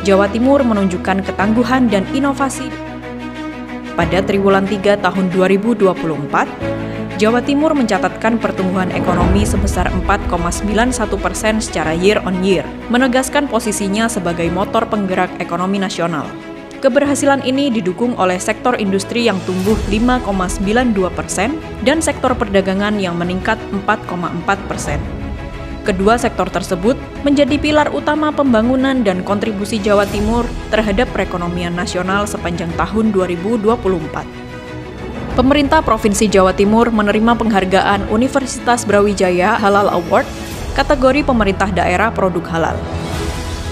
Jawa Timur menunjukkan ketangguhan dan inovasi. Pada triwulan 3 tahun 2024, Jawa Timur mencatatkan pertumbuhan ekonomi sebesar 4,91% secara year on year, menegaskan posisinya sebagai motor penggerak ekonomi nasional. Keberhasilan ini didukung oleh sektor industri yang tumbuh 5,92% dan sektor perdagangan yang meningkat 4,4%. Kedua sektor tersebut menjadi pilar utama pembangunan dan kontribusi Jawa Timur terhadap perekonomian nasional sepanjang tahun 2024. Pemerintah Provinsi Jawa Timur menerima penghargaan Universitas Brawijaya Halal Award kategori pemerintah daerah produk halal.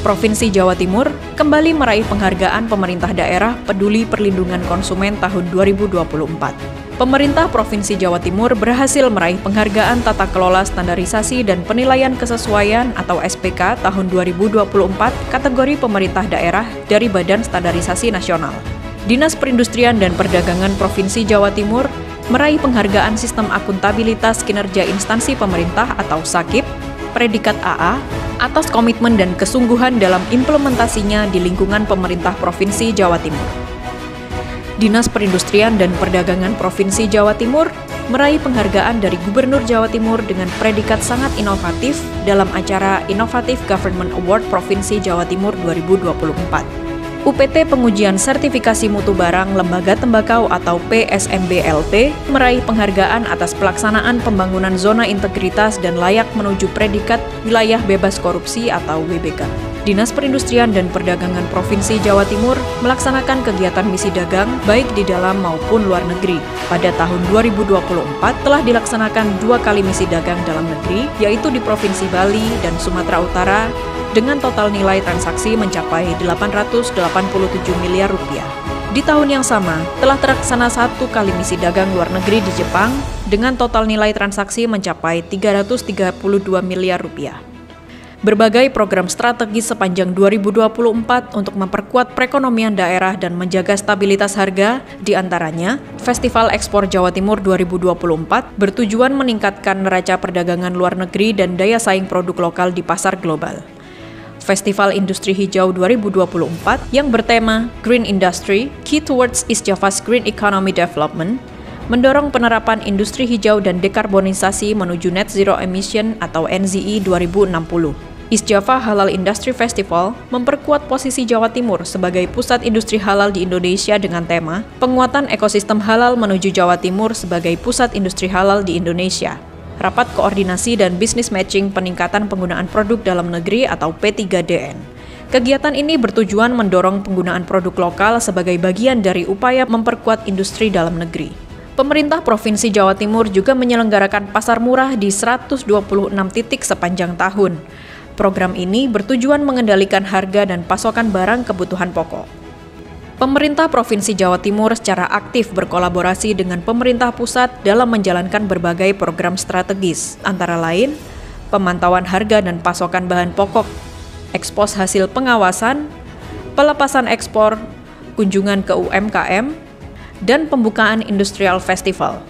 Provinsi Jawa Timur kembali meraih penghargaan pemerintah daerah peduli perlindungan konsumen tahun 2024. Pemerintah Provinsi Jawa Timur berhasil meraih penghargaan Tata Kelola Standarisasi dan Penilaian Kesesuaian atau SPK tahun 2024 kategori pemerintah daerah dari Badan Standarisasi Nasional. Dinas Perindustrian dan Perdagangan Provinsi Jawa Timur meraih penghargaan Sistem Akuntabilitas Kinerja Instansi Pemerintah atau SAKIP, predikat AA, atas komitmen dan kesungguhan dalam implementasinya di lingkungan pemerintah Provinsi Jawa Timur. Dinas Perindustrian dan Perdagangan Provinsi Jawa Timur meraih penghargaan dari Gubernur Jawa Timur dengan predikat sangat inovatif dalam acara Innovative Government Award Provinsi Jawa Timur 2024. UPT Pengujian Sertifikasi Mutu Barang Lembaga Tembakau atau PSMBLT meraih penghargaan atas pelaksanaan pembangunan zona integritas dan layak menuju predikat Wilayah Bebas Korupsi atau WBK. Dinas Perindustrian dan Perdagangan Provinsi Jawa Timur melaksanakan kegiatan misi dagang baik di dalam maupun luar negeri. Pada tahun 2024 telah dilaksanakan 2 kali misi dagang dalam negeri, yaitu di Provinsi Bali dan Sumatera Utara, dengan total nilai transaksi mencapai 887 miliar rupiah. Di tahun yang sama, telah terlaksana 1 kali misi dagang luar negeri di Jepang, dengan total nilai transaksi mencapai 332 miliar rupiah. Berbagai program strategis sepanjang 2024 untuk memperkuat perekonomian daerah dan menjaga stabilitas harga, diantaranya Festival Ekspor Jawa Timur 2024 bertujuan meningkatkan neraca perdagangan luar negeri dan daya saing produk lokal di pasar global. Festival Industri Hijau 2024 yang bertema Green Industry, Key Towards East Java's Green Economy Development, mendorong penerapan industri hijau dan dekarbonisasi menuju Net Zero Emission atau NZE 2060. East Java Halal Industry Festival memperkuat posisi Jawa Timur sebagai pusat industri halal di Indonesia dengan tema Penguatan Ekosistem Halal menuju Jawa Timur sebagai pusat industri halal di Indonesia. Rapat Koordinasi dan Business Matching Peningkatan Penggunaan Produk Dalam Negeri atau P3DN. Kegiatan ini bertujuan mendorong penggunaan produk lokal sebagai bagian dari upaya memperkuat industri dalam negeri. Pemerintah Provinsi Jawa Timur juga menyelenggarakan pasar murah di 126 titik sepanjang tahun. Program ini bertujuan mengendalikan harga dan pasokan barang kebutuhan pokok. Pemerintah Provinsi Jawa Timur secara aktif berkolaborasi dengan pemerintah pusat dalam menjalankan berbagai program strategis, antara lain pemantauan harga dan pasokan bahan pokok, ekspos hasil pengawasan, pelepasan ekspor, kunjungan ke UMKM, dan pembukaan Industrial Festival.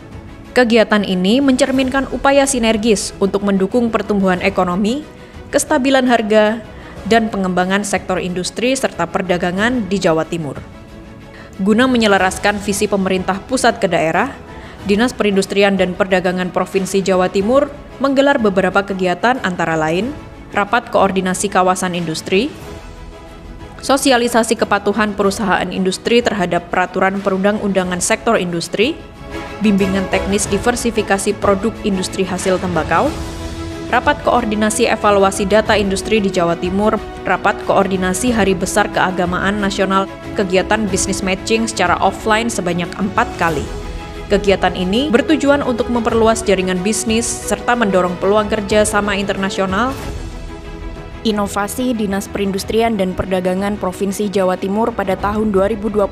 Kegiatan ini mencerminkan upaya sinergis untuk mendukung pertumbuhan ekonomi, kestabilan harga, dan pengembangan sektor industri serta perdagangan di Jawa Timur. Guna menyelaraskan visi pemerintah pusat ke daerah, Dinas Perindustrian dan Perdagangan Provinsi Jawa Timur menggelar beberapa kegiatan antara lain, Rapat Koordinasi Kawasan Industri, sosialisasi kepatuhan perusahaan industri terhadap peraturan perundang-undangan sektor industri, bimbingan teknis diversifikasi produk industri hasil tembakau, Rapat Koordinasi Evaluasi Data Industri di Jawa Timur, Rapat Koordinasi Hari Besar Keagamaan Nasional, kegiatan bisnis matching secara offline sebanyak 4 kali. Kegiatan ini bertujuan untuk memperluas jaringan bisnis serta mendorong peluang kerja sama internasional. Inovasi Dinas Perindustrian dan Perdagangan Provinsi Jawa Timur pada tahun 2024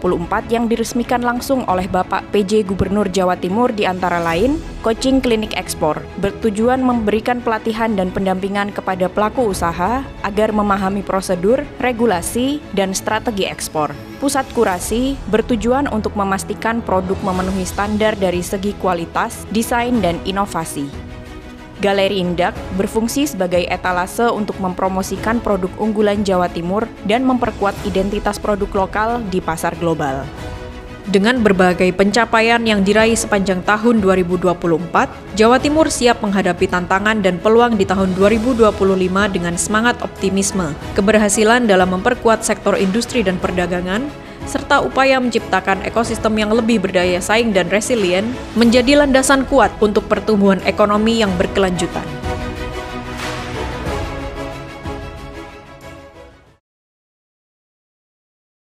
yang diresmikan langsung oleh Bapak PJ Gubernur Jawa Timur di antara lain, Coaching Klinik Ekspor, bertujuan memberikan pelatihan dan pendampingan kepada pelaku usaha agar memahami prosedur, regulasi, dan strategi ekspor. Pusat Kurasi bertujuan untuk memastikan produk memenuhi standar dari segi kualitas, desain, dan inovasi. Galeri Indak berfungsi sebagai etalase untuk mempromosikan produk unggulan Jawa Timur dan memperkuat identitas produk lokal di pasar global. Dengan berbagai pencapaian yang diraih sepanjang tahun 2024, Jawa Timur siap menghadapi tantangan dan peluang di tahun 2025 dengan semangat optimisme, keberhasilan dalam memperkuat sektor industri dan perdagangan, serta upaya menciptakan ekosistem yang lebih berdaya saing dan resilien, menjadi landasan kuat untuk pertumbuhan ekonomi yang berkelanjutan.